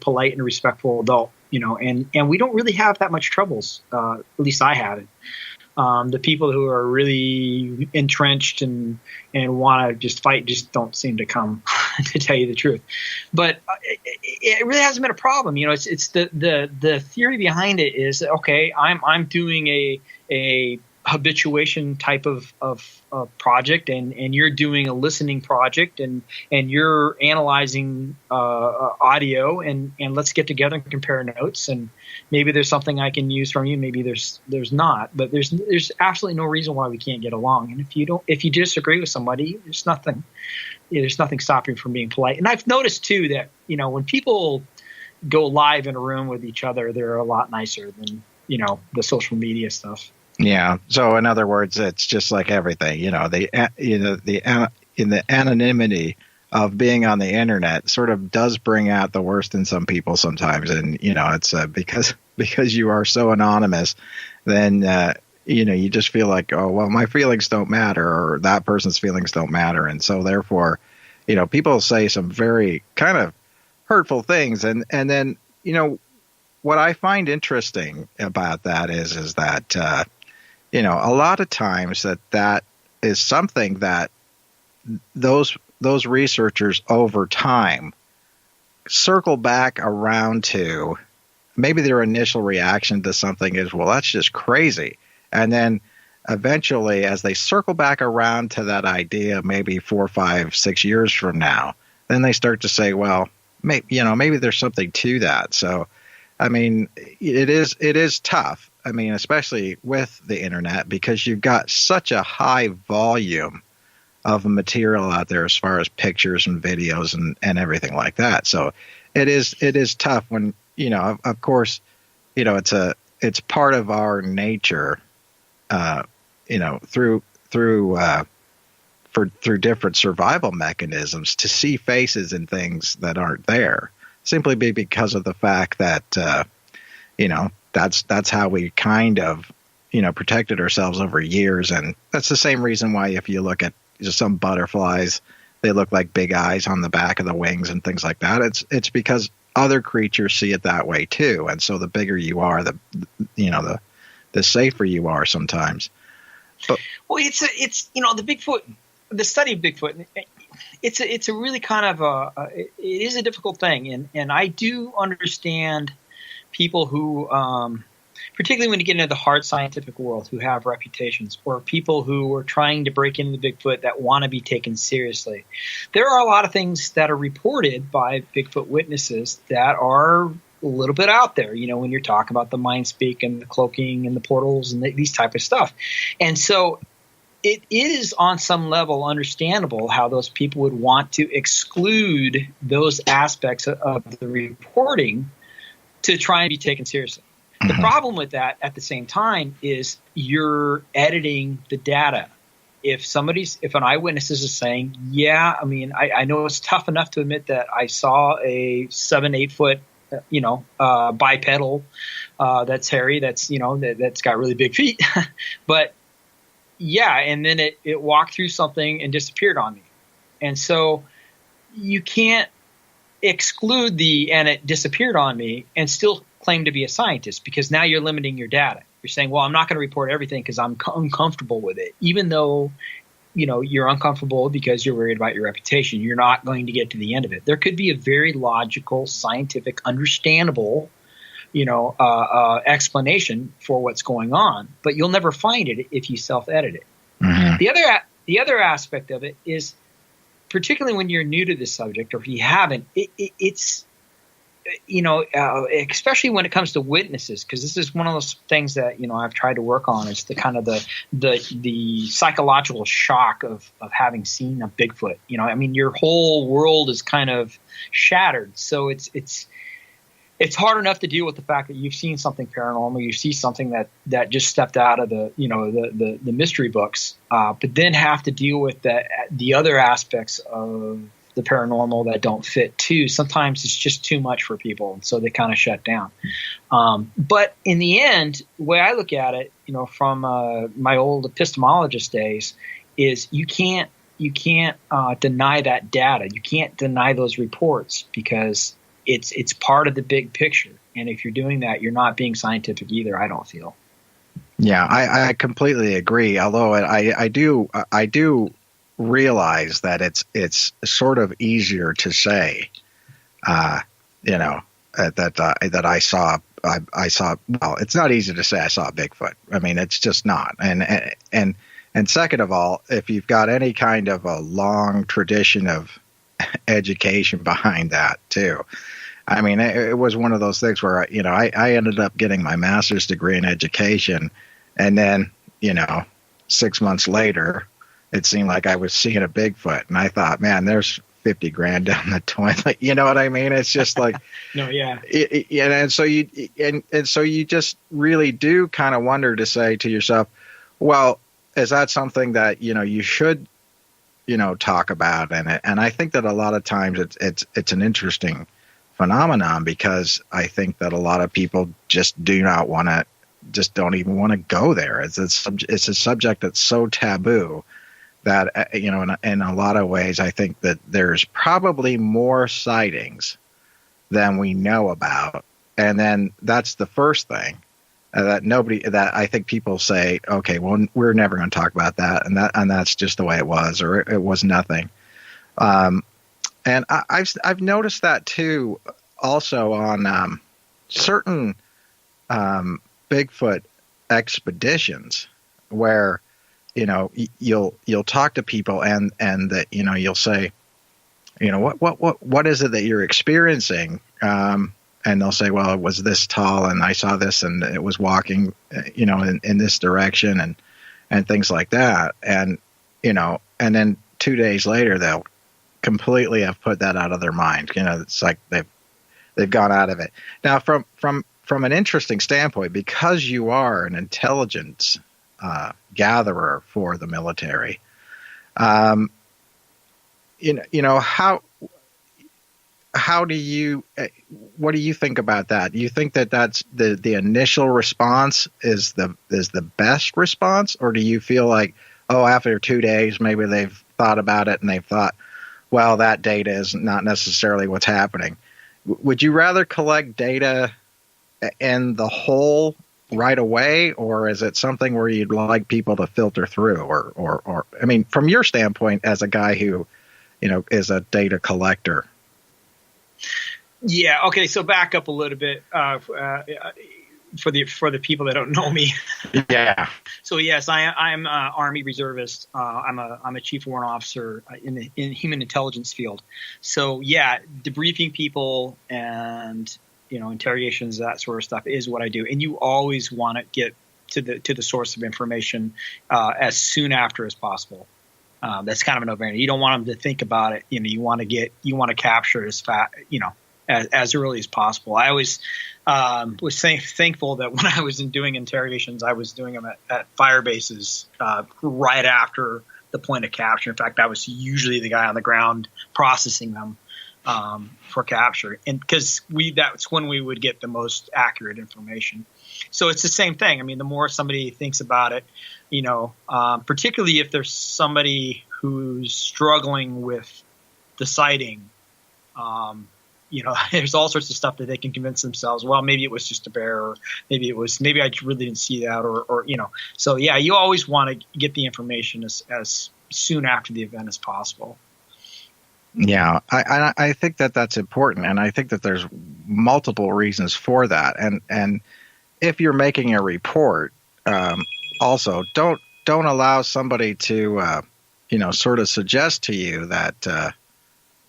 polite and a respectful adult, and we don't really have that much troubles. At least I haven't. The people who are really entrenched and want to just fight just don't seem to come, to tell you the truth. But it really hasn't been a problem. It's the theory behind it is, okay, I'm doing a habituation type of project, and you're doing a listening project, and you're analyzing audio, and let's get together and compare notes, and maybe there's something I can use from you, maybe there's not, but there's absolutely no reason why we can't get along. And if you disagree with somebody, there's nothing stopping you from being polite. And I've noticed too that when people go live in a room with each other, they're a lot nicer than the social media stuff. Yeah. So in other words, it's just like everything, in the anonymity of being on the internet sort of does bring out the worst in some people sometimes. And, it's because you are so anonymous, then, you just feel like, oh, well, my feelings don't matter, or that person's feelings don't matter. And so therefore, people say some very kind of hurtful things. And then, what I find interesting about that is that, a lot of times that is something that those researchers over time circle back around to. Maybe their initial reaction to something is, well, that's just crazy. And then eventually, as they circle back around to that idea, maybe 4, 5, 6 years from now, then they start to say, well, maybe there's something to that. So, I mean, it is tough. I mean, especially with the internet, because you've got such a high volume of material out there as far as pictures and videos and everything like that. So it is tough when, of course, it's part of our nature, through different survival mechanisms to see faces and things that aren't there, simply because of the fact that, that's how we kind of, protected ourselves over years. And that's the same reason why if you look at just some butterflies, they look like big eyes on the back of the wings and things like that. It's because other creatures see it that way too. And so the bigger you are, the safer you are sometimes. But, well, it's the Bigfoot, the study of Bigfoot, it's a really kind of it is a difficult thing. And I do understand people who, particularly when you get into the hard scientific world, who have reputations, or people who are trying to break into the Bigfoot that want to be taken seriously. There are a lot of things that are reported by Bigfoot witnesses that are a little bit out there, when you're talking about the mind speak and the cloaking and the portals and these type of stuff. And so it is on some level understandable how those people would want to exclude those aspects of the reporting to try and be taken seriously. The problem with that at the same time is you're editing the data. If an eyewitness is saying, yeah, I mean, I know it's tough enough to admit that I saw a 7-8 foot, bipedal, that's hairy, that's got really big feet. But yeah, and then it walked through something and disappeared on me. And so you can't exclude and it disappeared on me and still claim to be a scientist, because now you're limiting your data. You're saying, well, I'm not going to report everything because I'm uncomfortable with it, even though you're uncomfortable because you're worried about your reputation. You're not going to get to the end of it. There could be a very logical, scientific, understandable explanation for what's going on, but you'll never find it if you self-edit it. The other aspect of it is, particularly when you're new to this subject, or if you haven't, it's especially when it comes to witnesses, because this is one of those things that I've tried to work on, is the kind of the psychological shock of having seen a Bigfoot. Your whole world is kind of shattered. So it's hard enough to deal with the fact that you've seen something paranormal, you see something that just stepped out of the mystery books, but then have to deal with the other aspects of the paranormal that don't fit too. Sometimes it's just too much for people, and so they kind of shut down. But in the end, the way I look at it, from my old epistemologist days, is you can't deny that data. You can't deny those reports, because it's part of the big picture. And if you're doing that, you're not being scientific either, I don't feel. Yeah, I completely agree. Although I do realize that it's sort of easier to say, that I saw. Well, it's not easy to say I saw Bigfoot. I mean, it's just not. And second of all, if you've got any kind of a long tradition of education behind that too. I mean, it was one of those things where, I ended up getting my master's degree in education. And then, 6 months later, it seemed like I was seeing a Bigfoot. And I thought, man, there's $50,000 down the toilet. You know what I mean? It's just like, no, yeah. And so you just really do kind of wonder to say to yourself, well, is that something that, you should, talk about? And I think that a lot of times it's an interesting phenomenon, because I think that a lot of people just don't even want to go there. It's a subject that's so taboo that, in a lot of ways, I think that there's probably more sightings than we know about. And then that's the first thing that I think people say, okay, well, we're never going to talk about that. And that's just the way it was, or it was nothing. And I've noticed that too, also on certain Bigfoot expeditions, where you'll talk to people and that you'll say, what is it that you're experiencing? And they'll say, well, it was this tall, and I saw this, and it was walking, in this direction, and things like that, and and then 2 days later they'll completely have put that out of their mind. It's like they've gone out of it. Now, from an interesting standpoint, because you are an intelligence gatherer for the military, how do you, what do you think about that? Do you think that that's the initial response is the best response, or do you feel like, oh, after 2 days maybe they've thought about it and they've thought, well, that data is not necessarily what's happening? Would you rather collect data in the whole right away, or is it something where you'd like people to filter through, or I mean, from your standpoint as a guy who, is a data collector? Yeah. Okay. So back up a little bit for the people that don't know me. Yeah. So yes, I'm Army reservist. I'm a chief warrant officer in the human intelligence field. So yeah, debriefing people and interrogations, that sort of stuff is what I do. And you always want to get to the source of information as soon after as possible. That's kind of a no-brainer. You don't want them to think about it. You want to capture it as fast, as early as possible. I always was thankful that when I was doing interrogations, I was doing them at fire bases right after the point of capture. In fact, I was usually the guy on the ground processing them for capture, and because that's when we would get the most accurate information. So it's the same thing. I mean, the more somebody thinks about it, particularly if there's somebody who's struggling with the sighting, there's all sorts of stuff that they can convince themselves, well, maybe it was just a bear, or maybe I really didn't see that, or So yeah, you always want to get the information as soon after the event as possible. Yeah, I think that that's important, and I think that there's multiple reasons for that. And if you're making a report, also don't allow somebody to sort of suggest to you that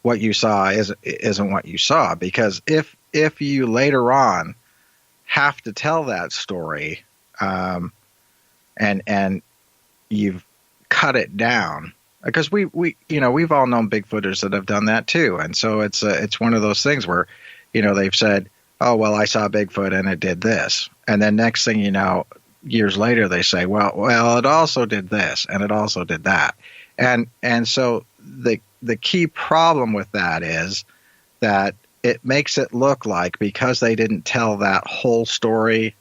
what you saw isn't what you saw, because if you later on have to tell that story, and you've cut it down. Because we've all known Bigfooters that have done that too, and so it's one of those things where, they've said, oh well, I saw Bigfoot and it did this, and then next thing you know, years later they say, well, it also did this and it also did that, and so the key problem with that is that it makes it look like, because they didn't tell that whole story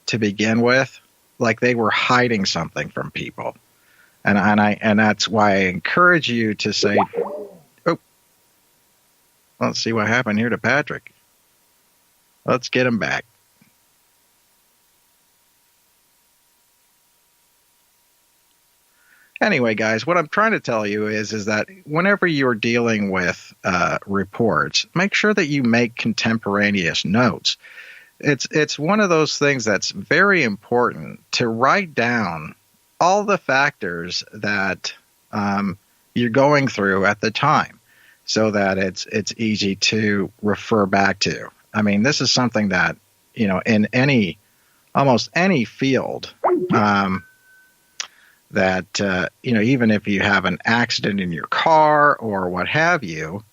to begin with, like they were hiding something from people. And that's why I encourage you to say, oh, let's see what happened here to Patrick. Let's get him back. Anyway, guys, what I'm trying to tell you is that whenever you're dealing with reports, make sure that you make contemporaneous notes. It's one of those things that's very important to write down all the factors that you're going through at the time, so that it's easy to refer back to. I mean, this is something that, in almost any field, that even if you have an accident in your car or what have you,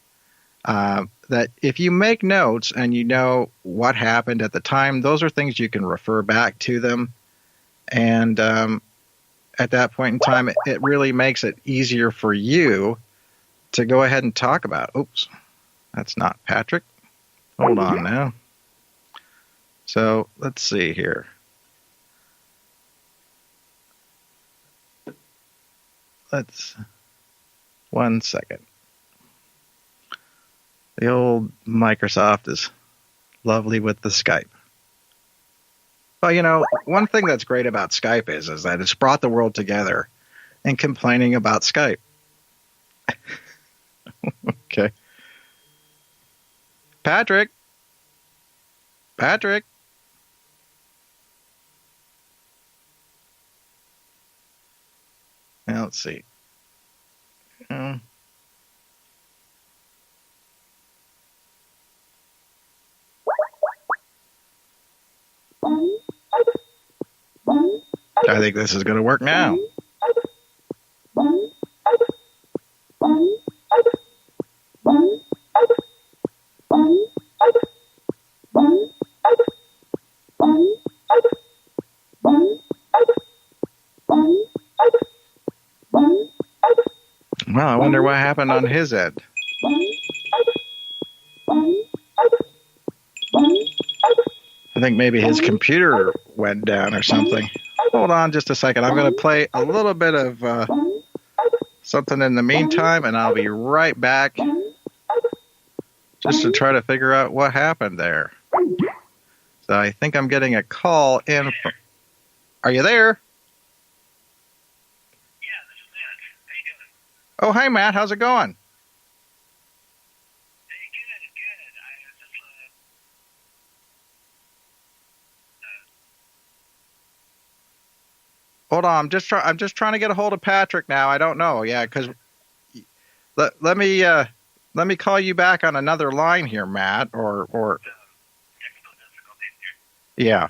that if you make notes and you know what happened at the time, those are things you can refer back to them. And at that point in time, it really makes it easier for you to go ahead and talk about. Oops, that's not Patrick. Hold on now. So let's see here. One second. The old Microsoft is lovely with the Skype. Well, one thing that's great about Skype is that it's brought the world together and complaining about Skype. Okay. Patrick. Now, let's see. I think this is going to work now. Well, I wonder what happened on his end. I think maybe his computer went down or something. Hold on just a second. I'm going to play a little bit of something in the meantime, and I'll be right back just to try to figure out what happened there. So I think I'm getting a call in. Are you there? Yeah, this is Matt. How you doing? Oh, hey, Matt. How's it going? Hey, good. I was just Hold on. I'm just trying to get a hold of Patrick now. I don't know. Yeah, because let me call you back on another line here, Matt. Or technical difficulties here. yeah.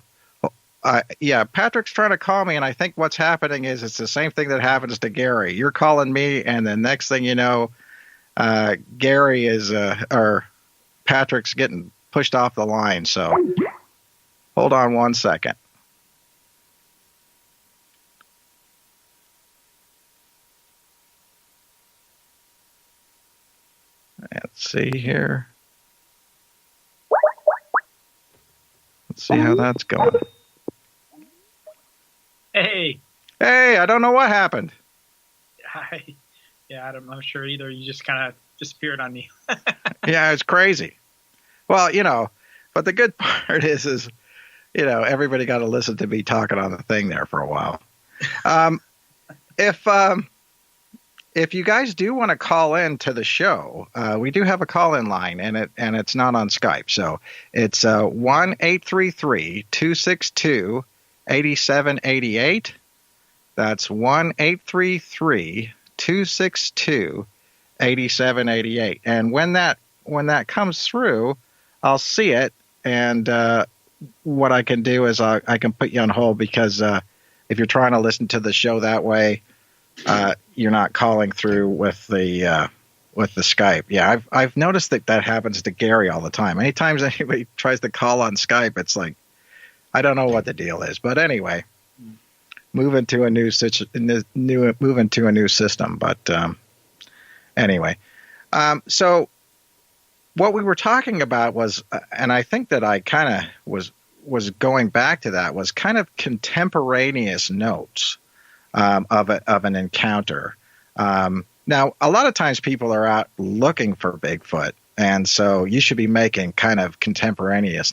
Yeah, Patrick's trying to call me, and I think what's happening is it's the same thing that happens to Gary. You're calling me, and the next thing you know, Gary is or Patrick's getting pushed off the line. So hold on one second. Let's see here. Let's see how that's going. Hey. Hey, I don't know what happened. Yeah, I'm not sure either. You just kind of disappeared on me. Yeah, it's crazy. Well, but the good part is everybody got to listen to me talking on the thing there for a while. If you guys do want to call in to the show, we do have a call-in line, and it's not on Skype. So it's 1-833-262-8788. That's 1-833-262-8788. And when that comes through, I'll see it, and what I can do is I can put you on hold, because if you're trying to listen to the show that way, you're not calling through with the Skype. Yeah, I've noticed that happens to Gary all the time. Anytime anybody tries to call on Skype, it's like, I don't know what the deal is. But anyway, moving to a new system. But anyway, so what we were talking about was, and I think that I kind of was going back to that, was kind of contemporaneous notes of an encounter. Now, a lot of times people are out looking for Bigfoot, And so you should be making kind of contemporaneous